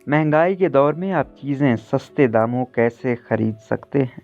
महंगाई के दौर में आप चीज़ें सस्ते दामों कैसे खरीद सकते हैं?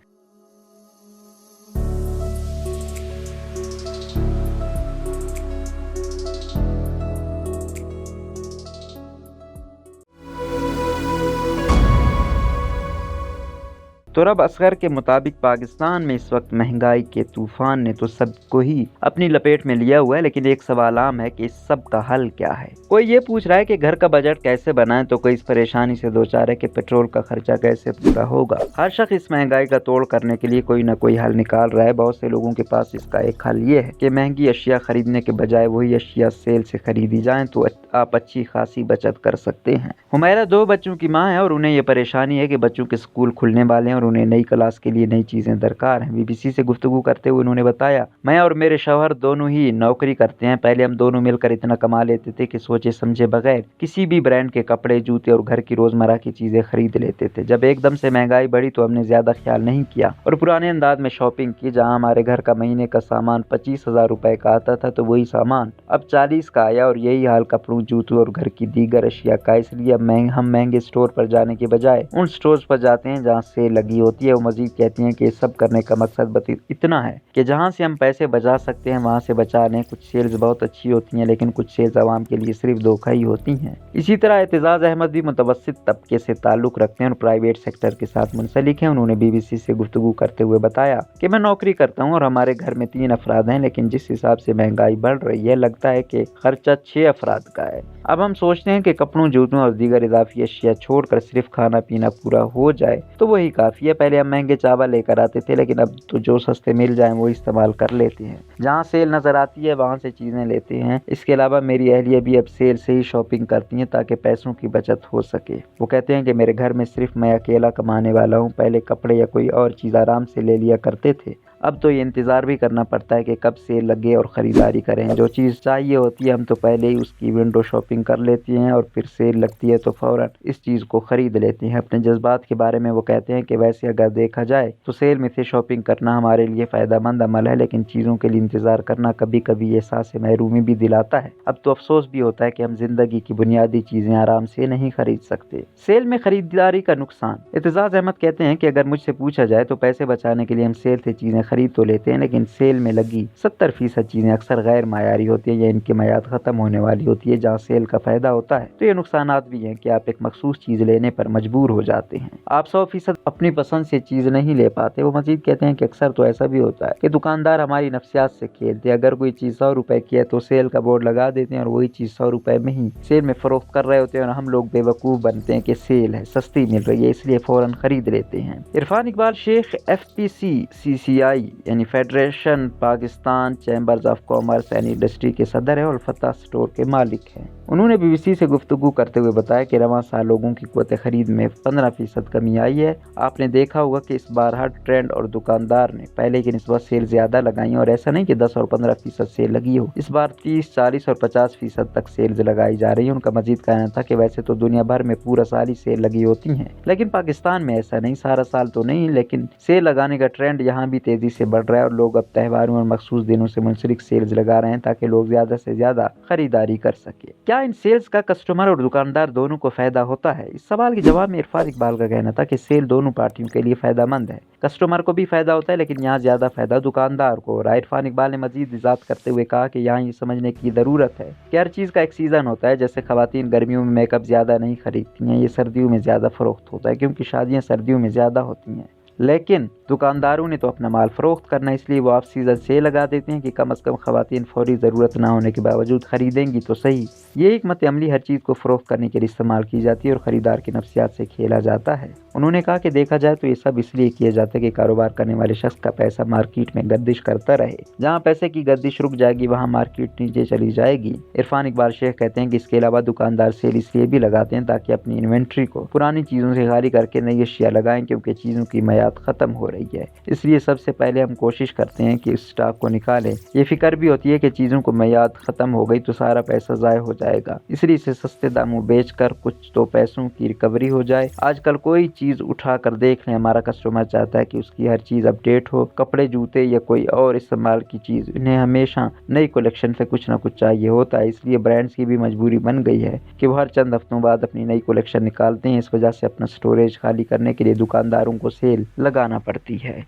तुरब असगर के मुताबिक पाकिस्तान में इस वक्त महंगाई के तूफान ने तो सबको ही अपनी लपेट में लिया हुआ है, लेकिन एक सवाल आम है कि इस सब का हल क्या है। कोई ये पूछ रहा है कि घर का बजट कैसे बनाएं, तो कोई इस परेशानी से दो चार है कि पेट्रोल का खर्चा कैसे पूरा होगा। हर शख्स इस महंगाई का तोड़ करने के लिए कोई ना कोई हल निकाल रहा है। बहुत से लोगों के पास इसका एक हल ये है कि महंगी अशिया खरीदने के बजाय वही अशिया सेल से खरीदी जाए तो आप अच्छी खासी बचत कर सकते हैं। हुमैरा 2 बच्चों की माँ है और उन्हें ये परेशानी है कि बच्चों के स्कूल खुलने वाले हैं और उन्हें नई क्लास के लिए नई चीजें दरकार हैं। बीबीसी से गुफ्तगू करते हुए उन्होंने बताया, मैं और मेरे शौहर दोनों ही नौकरी करते हैं। पहले हम दोनों मिलकर इतना कमा लेते थे कि सोचे समझे बगैर किसी भी ब्रांड के कपड़े, जूते और घर की रोजमर्रा की चीजें खरीद लेते थे। जब एकदम से महंगाई बढ़ी तो हमने ज्यादा ख्याल नहीं किया और पुराने अंदाज में शॉपिंग की। जहाँ हमारे घर का महीने का सामान 25,000 रुपए का आता था तो वही सामान अब 40 का आया और यही हाल कपड़ों, जूतों और घर की दीगर अशिया का। इसलिए अब हम महंगे स्टोर पर जाने के बजाय उन स्टोर्स पर जाते हैं जहाँ सेल लगी होती है। वो मजीद कहती हैं कि ये सब करने का मकसद इतना है कि जहाँ से हम पैसे बचा सकते हैं वहाँ से बचा लें। कुछ सेल्स बहुत अच्छी होती हैं लेकिन कुछ सेल्स आवाम के लिए सिर्फ धोखा ही होती हैं। इसी तरह एतजाज अहमद भी मुतवस्सित तबके से ताल्लुक रखते हैं और प्राइवेट सेक्टर के साथ मुंसलिक हैं। उन्होंने बीबीसी से गुफ्तगू करते हुए बताया कि मैं नौकरी करता हूँ और हमारे घर में 3 अफराद हैं, लेकिन जिस हिसाब से महंगाई बढ़ रही है लगता है कि खर्चा 6 अफराद का है। अब हम सोचते हैं कि कपड़ों, जूतों और दीगर इजाफी अशिया छोड़कर सिर्फ खाना पीना पूरा हो जाए तो वही काफी है। पहले हम महंगे चावल लेकर आते थे लेकिन अब तो जो सस्ते मिल जाए वो इस्तेमाल कर लेते हैं। जहाँ सेल नजर आती है वहाँ से चीजें लेते हैं। इसके अलावा मेरी अहलिया भी अब सेल से ही शॉपिंग करती हैं ताकि पैसों की बचत हो सके। वो कहते हैं कि मेरे घर में सिर्फ मैं अकेला कमाने वाला हूँ। पहले कपड़े या कोई और चीज आराम से ले लिया करते थे, अब तो ये इंतज़ार भी करना पड़ता है कि कब सेल लगे और ख़रीदारी करें। जो चीज़ चाहिए होती है हम तो पहले ही उसकी विंडो शॉपिंग कर लेते हैं और फिर सेल लगती है तो फ़ौरन इस चीज़ को ख़रीद लेते हैं। अपने जज्बात के बारे में वो कहते हैं कि वैसे अगर देखा जाए तो सेल में से शॉपिंग करना हमारे लिए फ़ायदेमंद अमल है, लेकिन चीज़ों के लिए इंतज़ार करना कभी कभी एहसास महरूमी भी दिलाता है। अब तो अफसोस भी होता है कि हम ज़िंदगी की बुनियादी चीज़ें आराम से नहीं खरीद सकते। सेल में ख़रीदारी का नुकसान। एतजाज अहमद कहते हैं कि अगर मुझसे पूछा जाए तो पैसे बचाने के लिए हम सेल से चीज़ें खरीद तो लेते हैं, लेकिन सेल में लगी 70% चीजें अक्सर गैर मायारी होती है या इनकी मियाद खत्म होने वाली होती है। जहाँ सेल का फायदा होता है तो ये नुकसानात भी हैं कि आप एक मखसूस चीज लेने पर मजबूर हो जाते हैं। आप 100% अपनी पसंद से चीज नहीं ले पाते। वो मजीद कहते हैं कि अक्सर तो ऐसा भी होता है कि दुकानदार हमारी नफ्सियात से खेलते हैं। अगर कोई चीज 100 रुपए की है तो सेल का बोर्ड लगा देते हैं और वही चीज 100 रुपए में ही सेल में फरोख्त कर रहे होते हैं और हम लोग बेवकूफ बनते हैं कि सेल है, सस्ती मिल रही है, इसलिए फौरन खरीद लेते हैं। इरफान इकबाल शेख FPCCI यानी federation Pakistan chambers of commerce and industry के सदर है और फतह स्टोर के मालिक हैं। उन्होंने बीबीसी से गुफ्तगू करते हुए बताया कि रवां साल लोगों की क़ुव्वत खरीद में 15% कमी आई है। आपने देखा होगा कि इस बार हर ट्रेंड और दुकानदार ने पहले की निस्बत सेल ज्यादा लगाई और ऐसा नहीं कि 10 और 15% सेल लगी हो। इस बार 30, 40 और 50% तक सेल्स लगाई जा रही है। उनका मजीद कहना था कि वैसे तो दुनिया भर में पूरा साल ही सेल लगी होती है, लेकिन पाकिस्तान में ऐसा नहीं। सारा साल तो नहीं, लेकिन सेल लगाने का ट्रेंड यहाँ भी तेजी से बढ़ रहा है और लोग अब त्योहारों और मखसूस दिनों से मुंसलिक सेल्स लगा रहे हैं ताकि लोग ज्यादा से ज्यादा खरीदारी कर सके। क्या इन सेल्स का कस्टमर और दुकानदार दोनों को फायदा होता है? इस सवाल के जवाब में इरफान इकबाल का कहना था कि सेल दोनों पार्टियों के लिए फायदेमंद है। कस्टमर को भी फायदा होता है लेकिन यहाँ ज्यादा फायदा दुकानदार को हो रहा है। इरफान इकबाल ने मजीद इजाफा करते हुए कहा कि यहाँ ये समझने की जरूरत है कि हर चीज का एक सीजन होता है। जैसे खवातीन गर्मियों में मेकअप ज्यादा नहीं खरीदती हैं, ये सर्दियों में ज्यादा फरोख्त होता है क्योंकि शादियाँ सर्दियों में ज्यादा होती हैं। लेकिन दुकानदारों ने तो अपना माल फरोख्त करना, इसलिए वो ऑफ सीजन सेल लगा देते हैं कि कम से कम खवातीन फौरी ज़रूरत ना होने के बावजूद खरीदेंगी तो सही। ये हिकमत अमली हर चीज़ को फरोख्त करने के लिए इस्तेमाल की जाती है और ख़रीदार की नफ्सियात से खेला जाता है। उन्होंने कहा कि देखा जाए तो ये सब इसलिए किया जाता है कि कारोबार करने वाले शख्स का पैसा मार्केट में गर्दिश करता रहे। जहाँ पैसे की गर्दिश रुक जाएगी वहाँ मार्केट नीचे चली जाएगी। इरफान इकबाल शेख कहते हैं कि इसके अलावा दुकानदार सेल इसलिए भी लगाते हैं ताकि अपनी इन्वेंट्री को पुरानी चीज़ों से खाली करके नई अशिया लगाएं, क्योंकि चीज़ों की मियाद میعاد ختم ہو رہی ہے، اس لیے سب سے پہلے ہم کوشش کرتے ہیں کہ اس اسٹاک کو نکالیں۔ یہ فکر بھی ہوتی ہے کہ چیزوں کو میعاد ختم ہو گئی تو سارا پیسہ ضائع ہو جائے گا، اس لیے اسے سستے داموں بیچ کر کچھ تو پیسوں کی ریکوری ہو جائے۔ آج کل کوئی چیز اٹھا کر دیکھ لیں، ہمارا کسٹمر چاہتا ہے کہ اس کی ہر چیز اپڈیٹ ہو، کپڑے، جوتے یا کوئی اور استعمال کی چیز، انہیں ہمیشہ نئی کلیکشن سے کچھ نہ کچھ چاہیے ہوتا ہے۔ اس لیے برانڈز کی بھی مجبوری بن گئی ہے کہ وہ ہر چند ہفتوں بعد اپنی نئی کلیکشن نکالتے ہیں، اس وجہ سے اپنا سٹوریج خالی کرنے کے لیے دکانداروں کو سیل لگانا پڑتی ہے۔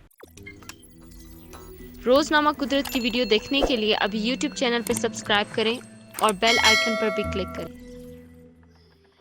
روزنامہ قدرت کی ویڈیو دیکھنے کے لیے ابھی یوٹیوب چینل پر سبسکرائب کریں اور بیل آئیکن پر بھی کلک کریں۔